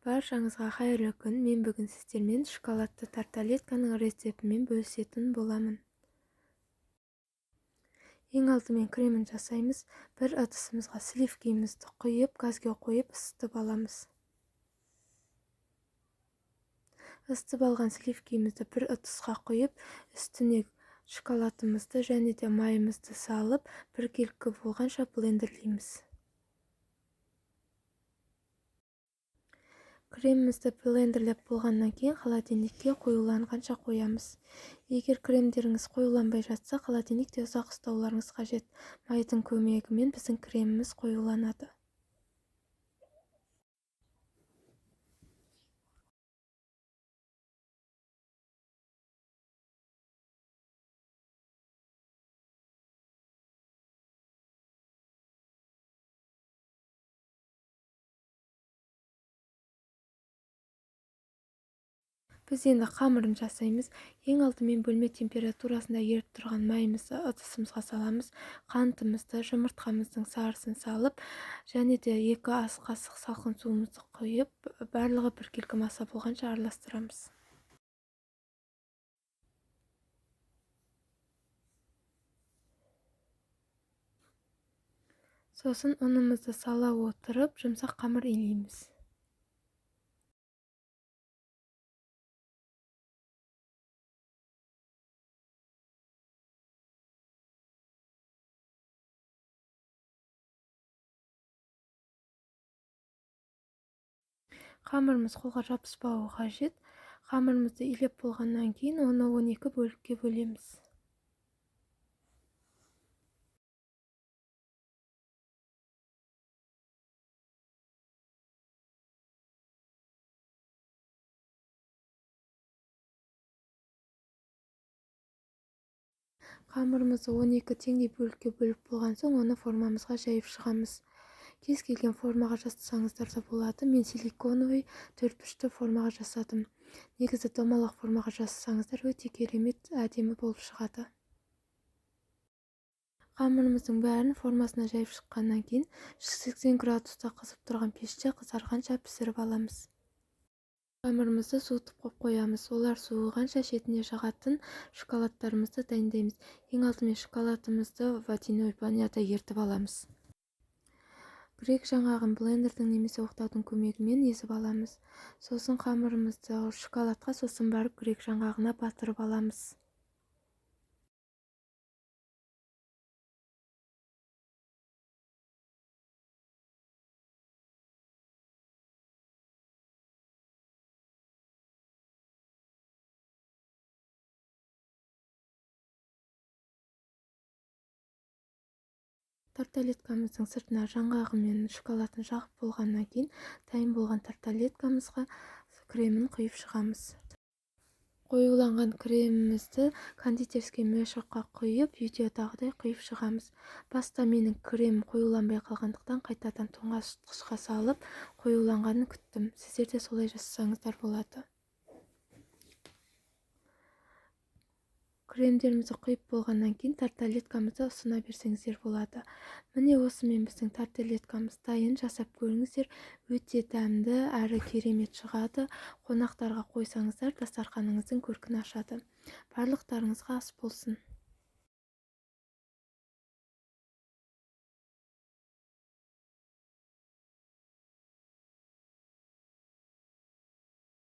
Баршаңызға қайырлы күн. Мен бүгін сіздермен шоколадты тарталетканың рецептімен бөлісетін боламын. Ең алдымен кремін жасаймыз. Бір ыдысымызға сливкімізді құйып, газге қойып ысытып аламыз. Ысытып алған сливкімізді бір ыдысқа құйып, үстіне шоколадымызды және де майымызды салып, біркелкі болғанша блендерлейміз. Кремімізді блендерлеп болғаннан кейін холодильникке қоюланғанша қоямыз. Егер кремдеріңіз қоюланбай жатса, холодильникте ұзақ ұстауларыңыз қажет. Майдың көмегімен біздің креміміз қоюланады. Біз енді қамырын жасаймыз. Ең алдымен бөлме температурасында еріп тұрған майымызды ыдысымызға саламыз. Қантымызды, жұмыртқамыздың сарысын салып, және де 2 ас қасық салқын суымызды құйып, барлығы біркелкі маса болғанша араластырамыз. Сосын ұнымызды сала отырып, жұмсақ қамыр илейміз. Қамырымыз қолға жабыспауы қажет. Қамырымызды илеп болғаннан кейін оны 12 бөлікке бөлеміз. Қамырымызды 12 теңдей бөлікке бөліп болған соң, оны формамызға жайып шығамыз. Кез келген формаға жасасаңыздар да болады. Мен силиконовый 4-бұрышты формаға жасадым. Негізі домалақ формаға жасасаңыздар өте керемет, әдемі болып шығады. Қамырымыздың бәрін формасына жайып шыққаннан кейін 180 градуста қызып тұрған пеште қызарғанша пісіріп аламыз. Қамырымызды суытып қоямыз. Олар суығанша шетіне жағатын шоколадтарымызды дайындаймыз. Ең алдымен шоколадымызды водяной баняда ертіп аламыз. Грек жаңғағын блендердің немесе оқтаудың көмегімен езіп аламыз. Сосын қамырымызды шоколадқа, сосын барып грек жаңғағына батырып аламыз. Тарталеткамыздың сыртына жаңғағы мен шоколадын жағып болғаннан кейін, дайын болған тарталеткамызға кремін құйып шығамыз. Қоюланған кремімізді кондитерский мешокқа құйып, видеодағыдай құйып шығамыз. Баста менің кремім қоюланбай қалғандықтан қайтадан тоңазытқышқа салып, қоюланғанын күттім. Сіздер де солай жасасаңыздар болады. Кремдерімізді құйып болғаннан кейін тарталеткамызды ұсына берсеңіздер болады. Міне осымен біздің тарталеткамыз дайын, жасап көріңіздер. Өте дәмді әрі керемет шығады. Қонақтарға қойсаңыздар, дастарханыңыздың көркін ашады. Барлықтарыңызға ас болсын.